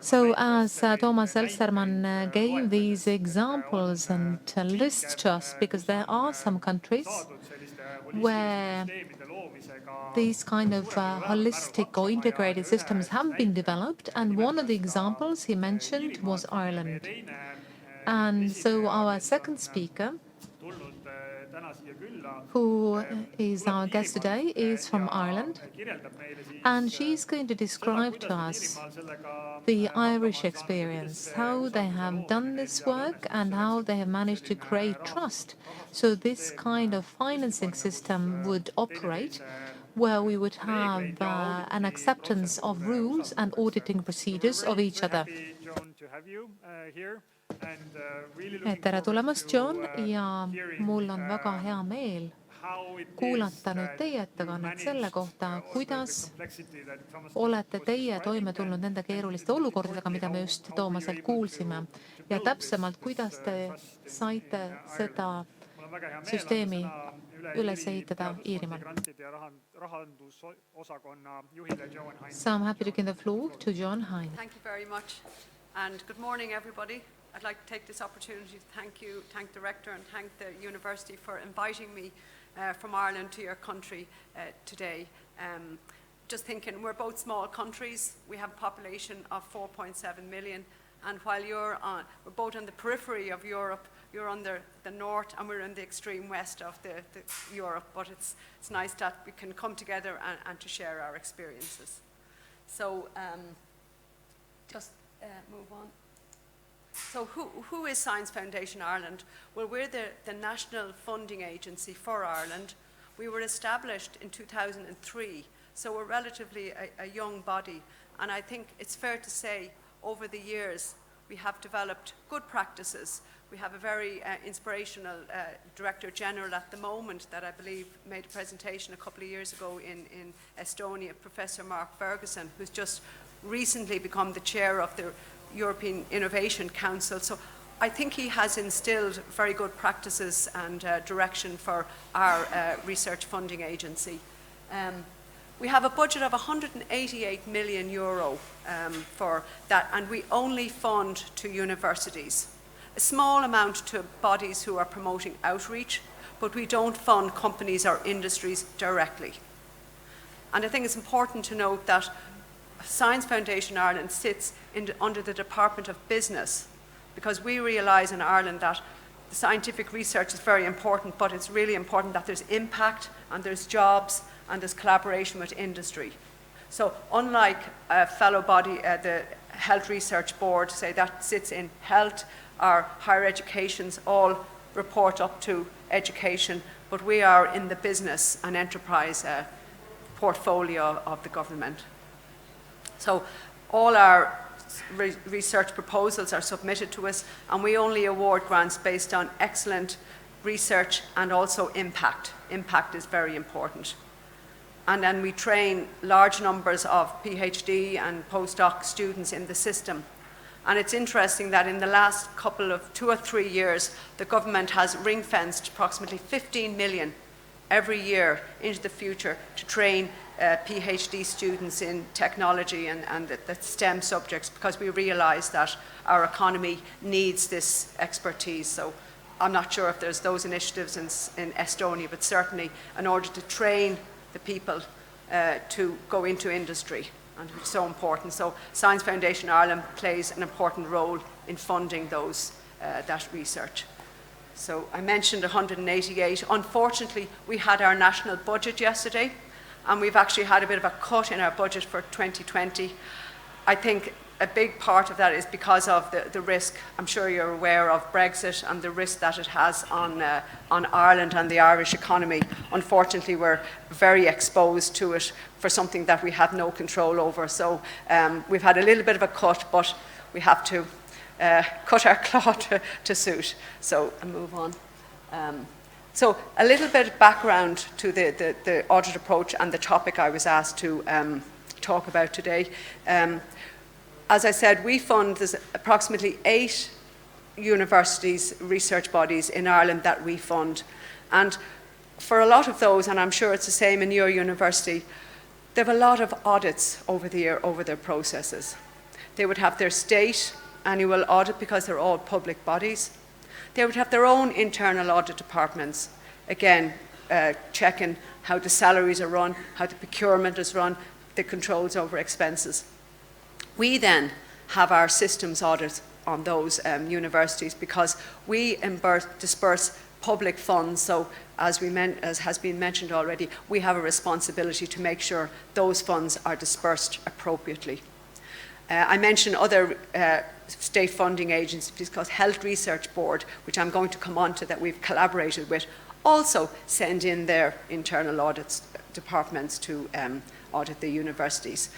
So as Thomas Elstermann gave these examples and lists to us, because there are some countries where these kind of holistic or integrated systems have been developed, and one of the examples he mentioned was Ireland. And so our second speaker, who is our guest today, is from Ireland, and she's going to describe to us the Irish experience, how they have done this work and how they have managed to create trust. So this kind of financing system would operate where we would have an acceptance of rules and auditing procedures of each other. Tere tulemast, Joan, ja mul on väga hea meel kuulata nüüd teie ettekannet selle kohta, kuidas olete teie toime tulnud nende keeruliste olukordadega, mida me just Toomaselt kuulsime, ja täpsemalt, kuidas te saite seda süsteemi üles ehitada Iirimaal. So I'm happy to give the floor to Joan Hynes. Thank you very much, and good morning, everybody. I'd like to take this opportunity to thank the Rector and thank the University for inviting me from Ireland to your country today. Just thinking, we're both small countries. We have a population of 4.7 million, and while we're both on the periphery of Europe, you're on the north and we're in the extreme west of the Europe, but it's nice that we can come together and to share our experiences. So just move on. So who is Science Foundation Ireland? Well, we're the national funding agency for Ireland. We were established in 2003, so we're relatively a young body. And I think it's fair to say over the years we have developed good practices. We have a very inspirational Director General at the moment that I believe made a presentation a couple of years ago in Estonia, Professor Mark Ferguson, who's just recently become the chair of the European Innovation Council. So I think he has instilled very good practices and direction for our research funding agency. We have a budget of €188 million for that, and we only fund to universities. A small amount to bodies who are promoting outreach, but we don't fund companies or industries directly. And I think it's important to note that Science Foundation Ireland sits under the Department of Business, because we realise in Ireland that the scientific research is very important, but it's really important that there's impact and there's jobs and there's collaboration with industry. So unlike a fellow body, the Health Research Board, say that sits in health, our higher educations all report up to education, but we are in the business and enterprise portfolio of the government. So all our research proposals are submitted to us, and we only award grants based on excellent research and also impact. Impact is very important. And then we train large numbers of PhD and postdoc students in the system. And it's interesting that in the last couple of 2 or 3 years, the government has ring-fenced approximately 15 million every year into the future to train PhD students in technology and the STEM subjects, because we realise that our economy needs this expertise. So I'm not sure if there's those initiatives in Estonia, but certainly in order to train the people to go into industry, and it's so important. So Science Foundation Ireland plays an important role in funding that research. So I mentioned 188. Unfortunately, we had our national budget yesterday, and we've actually had a bit of a cut in our budget for 2020. I think a big part of that is because of the risk. I'm sure you're aware of Brexit and the risk that it has on Ireland and the Irish economy. Unfortunately, we're very exposed to it for something that we have no control over. So we've had a little bit of a cut, but we have to cut our cloth to suit. So I'll move on. So a little bit of background to the audit approach and the topic I was asked to talk about today. As I said, we fund, there's approximately 8 universities, research bodies in Ireland that we fund. And for a lot of those, and I'm sure it's the same in your university, They have a lot of audits over the year over their processes. They would have their state annual audit because they're all public bodies. They would have their own internal audit departments, again, checking how the salaries are run, how the procurement is run, the controls over expenses. We then have our systems audit on those universities because we disperse public funds. So as has been mentioned already, we have a responsibility to make sure those funds are dispersed appropriately. I mentioned other state funding agencies because Health Research Board, which I'm going to come on to that we've collaborated with, also send in their internal audit departments to audit the universities.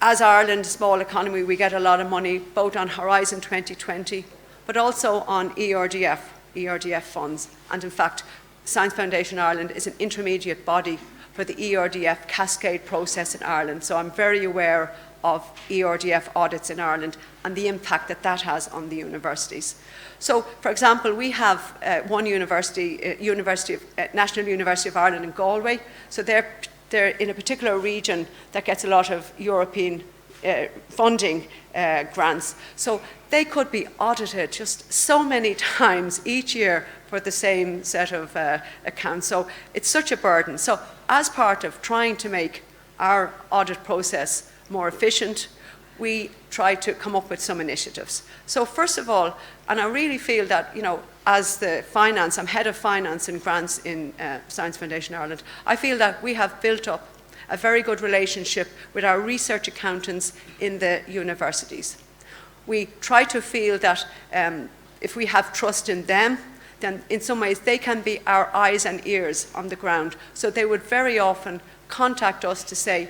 As Ireland, a small economy, we get a lot of money both on Horizon 2020, but also on ERDF funds. And in fact, Science Foundation Ireland is an intermediate body for the ERDF cascade process in Ireland. So I'm very aware of ERDF audits in Ireland and the impact that that has on the universities. So, for example, we have one university, National University of Ireland in Galway. So they're in a particular region that gets a lot of European funding grants. So they could be audited just so many times each year for the same set of accounts. So it's such a burden. So as part of trying to make our audit process more efficient, we try to come up with some initiatives. So first of all, and I really feel that, as I'm head of finance and grants in Science Foundation Ireland, I feel that we have built up a very good relationship with our research accountants in the universities. We try to feel that if we have trust in them, then in some ways they can be our eyes and ears on the ground. So they would very often contact us to say,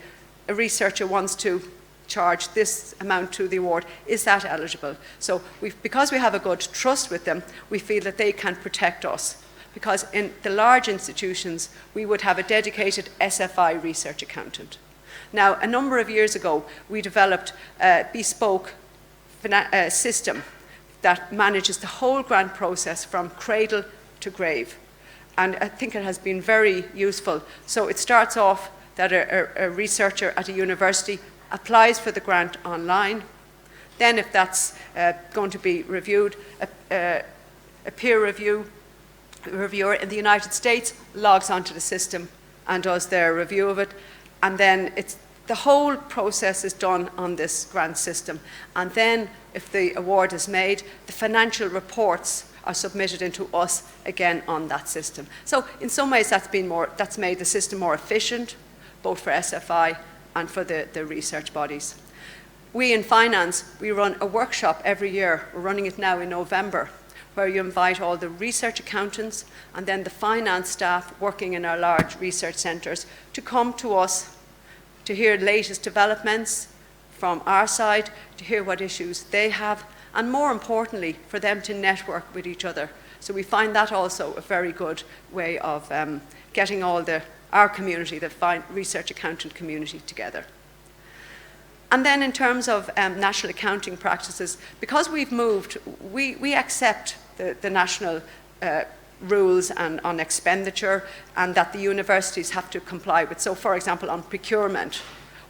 a researcher wants to charge this amount to the award, is that eligible? So because we have a good trust with them, we feel that they can protect us. Because in the large institutions, we would have a dedicated SFI research accountant. Now, a number of years ago, we developed a bespoke system that manages the whole grant process from cradle to grave. And I think it has been very useful. So it starts off that a researcher at a university applies for the grant online. Then if that's going to be reviewed, a peer reviewer in the United States logs onto the system and does their review of it. And then the whole process is done on this grant system. And then if the award is made, the financial reports are submitted into us again on that system. So in some ways that's made the system more efficient, both for SFI and for the research bodies. We in finance, we run a workshop every year. We're running it now in November, where you invite all the research accountants and then the finance staff working in our large research centres to come to us to hear the latest developments from our side, to hear what issues they have, and more importantly, for them to network with each other. So we find that also a very good way of getting all our community, the research accountant community, together. And then in terms of national accounting practices, because we've moved, we accept the national rules on expenditure and that the universities have to comply with. So for example, on procurement,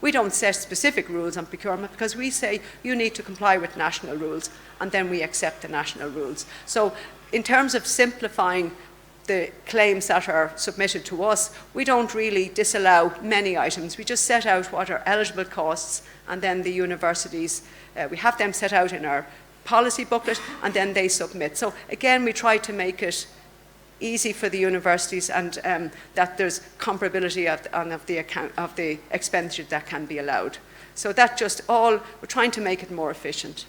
we don't set specific rules on procurement because we say you need to comply with national rules, and then we accept the national rules. So in terms of simplifying the claims that are submitted to us, we don't really disallow many items. We just set out what are eligible costs, and then the universities, we have them set out in our policy booklet, and then they submit. So again, we try to make it easy for the universities and that there's comparability of the expenditure that can be allowed. So that we're trying to make it more efficient.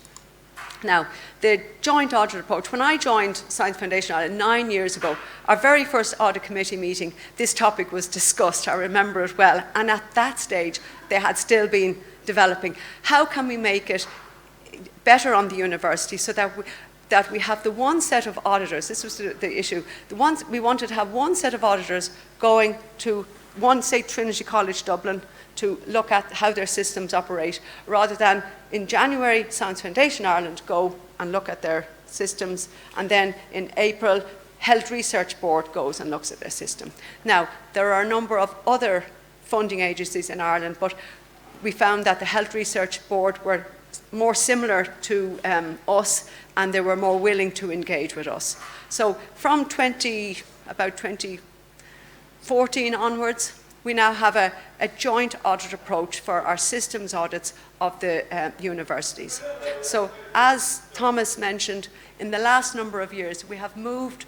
Now, the joint audit approach, when I joined Science Foundation Ireland 9 years ago, our very first audit committee meeting, this topic was discussed, I remember it well, and at that stage, they had still been developing. How can we make it better on the university so that we have the one set of auditors? This was the issue. We wanted to have one set of auditors going to say Trinity College Dublin, to look at how their systems operate, rather than in January, Science Foundation Ireland go and look at their systems, and then in April, Health Research Board goes and looks at their system. Now, there are a number of other funding agencies in Ireland, but we found that the Health Research Board were more similar to us, and they were more willing to engage with us. So from about 2014 onwards, we now have a joint audit approach for our systems audits of the universities. So as Thomas mentioned, in the last number of years, we have moved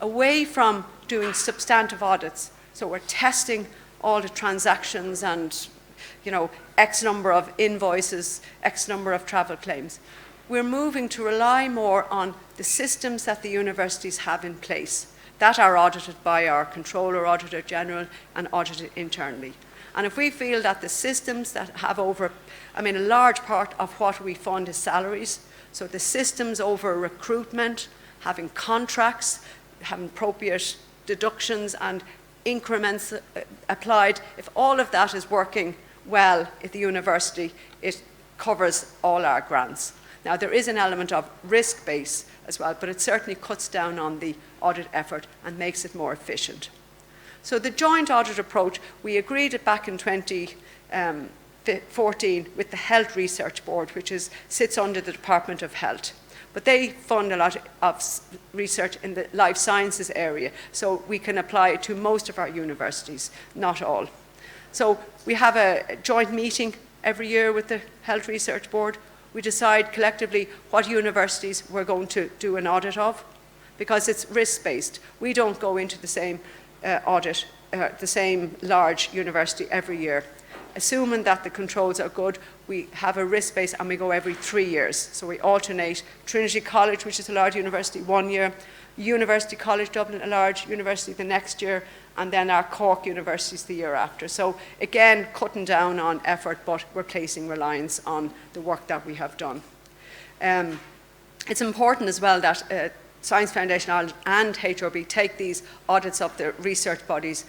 away from doing substantive audits. So we're testing all the transactions and, you know, X number of invoices, X number of travel claims. We're moving to rely more on the systems that the universities have in place that are audited by our Controller, Auditor General, and audited internally. And if we feel that the systems that have a large part of what we fund is salaries, so the systems over recruitment, having contracts, having appropriate deductions and increments applied, if all of that is working well at the university, it covers all our grants. Now, there is an element of risk base as well, but it certainly cuts down on the audit effort and makes it more efficient. So the joint audit approach, we agreed it back in 2014 with the Health Research Board, which sits under the Department of Health. But they fund a lot of research in the life sciences area, so we can apply it to most of our universities, not all. So we have a joint meeting every year with the Health Research Board. We decide collectively what universities we're going to do an audit of, because it's risk-based. We don't go into the same audit, the same large university every year. Assuming that the controls are good, we have a risk base and we go every 3 years. So we alternate Trinity College, which is a large university, 1 year, University College Dublin, a large university, the next year, and then our Cork universities the year after. So again, cutting down on effort, but we're placing reliance on the work that we have done. It's important as well that Science Foundation Ireland and HRB take these audits of the research bodies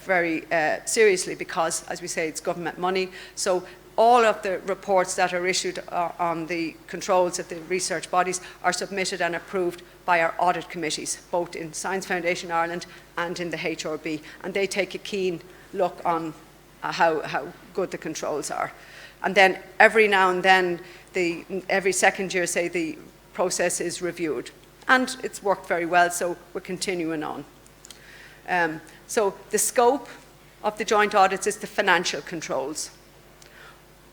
very seriously, because, as we say, it's government money. So all of the reports that are issued on the controls of the research bodies are submitted and approved by our audit committees, both in Science Foundation Ireland and in the HRB, and they take a keen look on how good the controls are. And then every now and then, every second year, say, the process is reviewed. And it's worked very well, so we're continuing on. So the scope of the joint audits is the financial controls.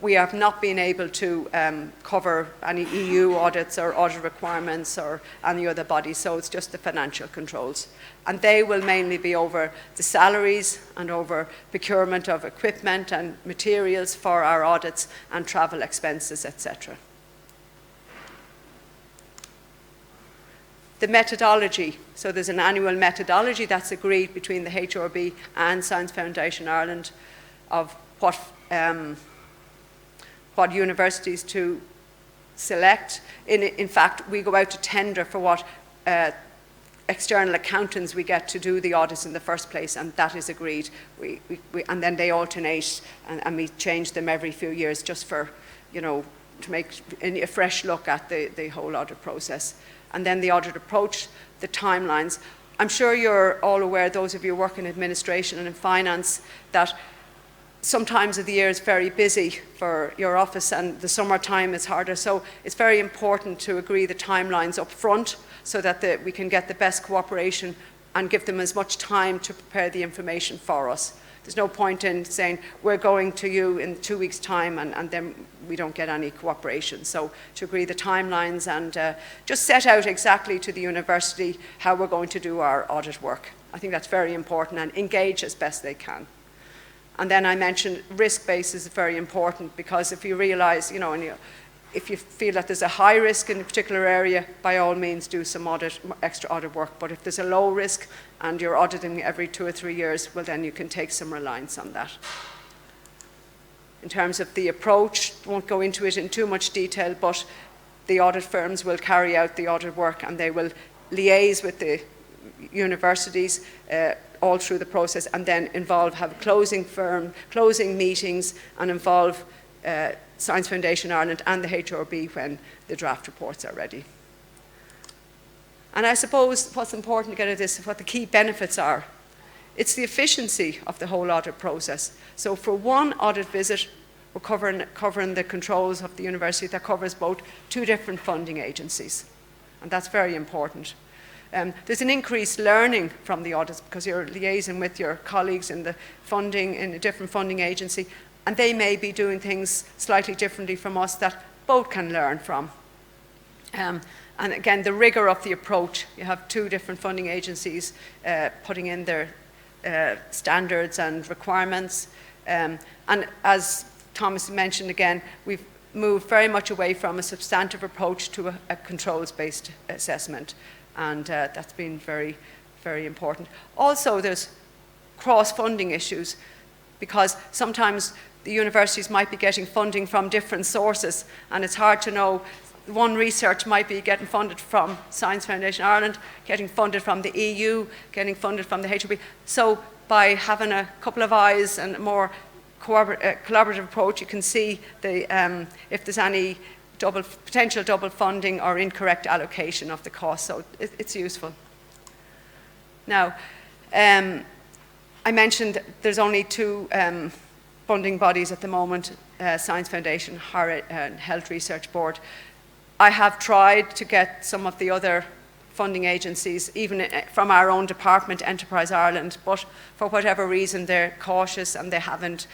We have not been able to cover any EU audits or audit requirements or any other body, so it's just the financial controls. And they will mainly be over the salaries and over procurement of equipment and materials for our audits and travel expenses, etc. The methodology, so there's an annual methodology that's agreed between the HRB and Science Foundation Ireland of what universities to select. In fact, we go out to tender for what external accountants we get to do the audits in the first place, and that is agreed. And then they alternate, and we change them every few years just for, to make a fresh look at the whole audit process. And then the audit approach, the timelines. I'm sure you're all aware, those of you working in administration and in finance, that sometimes of the year is very busy for your office, and the summertime is harder. So it's very important to agree the timelines up front so that we can get the best cooperation and give them as much time to prepare the information for us. There's no point in saying, we're going to you in 2 weeks' time, and then we don't get any cooperation. So to agree the timelines and just set out exactly to the university how we're going to do our audit work. I think that's very important, and engage as best they can. And then I mentioned risk base is very important, because if you realize, if you feel that there's a high risk in a particular area, by all means do some extra audit work. But if there's a low risk and you're auditing every 2 or 3 years, well, then you can take some reliance on that. In terms of the approach, I won't go into it in too much detail, but the audit firms will carry out the audit work, and they will liaise with the universities all through the process, and then have closing meetings, and involve Science Foundation Ireland and the HRB when the draft reports are ready. And I suppose what's important to get at this, what the key benefits are, it's the efficiency of the whole audit process. So for one audit visit, we're covering the controls of the university that covers both 2 different funding agencies. And that's very important. There's an increased learning from the audits because you're liaising with your colleagues in the funding, in a different funding agency, and they may be doing things slightly differently from us that both can learn from. And again, the rigor of the approach. You have 2 different funding agencies putting in their standards and requirements. And as Thomas mentioned again, we've moved very much away from a substantive approach to a controls-based assessment. And that's been very, very important. Also, there's cross-funding issues because sometimes the universities might be getting funding from different sources, and it's hard to know. One research might be getting funded from Science Foundation Ireland, getting funded from the EU, getting funded from the HRB. So by having a couple of eyes and a more collaborative approach, you can see if there's any potential double funding or incorrect allocation of the cost. So it's useful. Now, I mentioned there's only 2 funding bodies at the moment, Science Foundation, and Health Research Board. I have tried to get some of the other funding agencies, even from our own department, Enterprise Ireland, but for whatever reason they're cautious and they haven't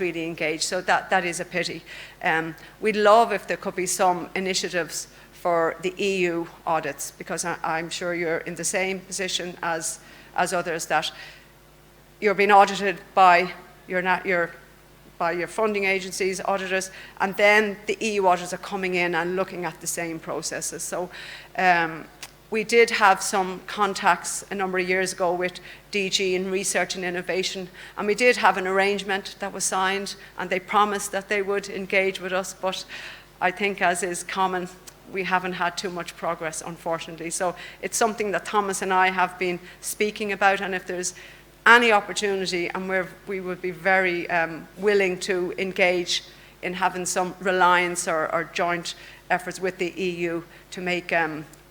really engaged. So that is a pity. We'd love if there could be some initiatives for the EU audits, because I'm sure you're in the same position as others, that you're being audited by your funding agencies, auditors, and then the EU auditors are coming in and looking at the same processes. So we did have some contacts a number of years ago with DG in Research and Innovation, and we did have an arrangement that was signed, and they promised that they would engage with us, but I think, as is common, we haven't had too much progress, unfortunately. So it's something that Thomas and I have been speaking about, and if there's any opportunity, and we would be very willing to engage in having some reliance or joint efforts with the EU to make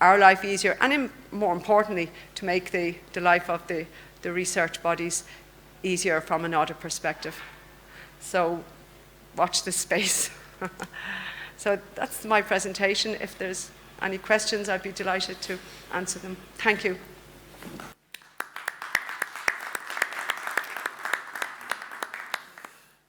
our life easier, and more importantly, to make the life of the research bodies easier from an audit perspective. So watch this space. So that's my presentation. If there's any questions, I'd be delighted to answer them. Thank you.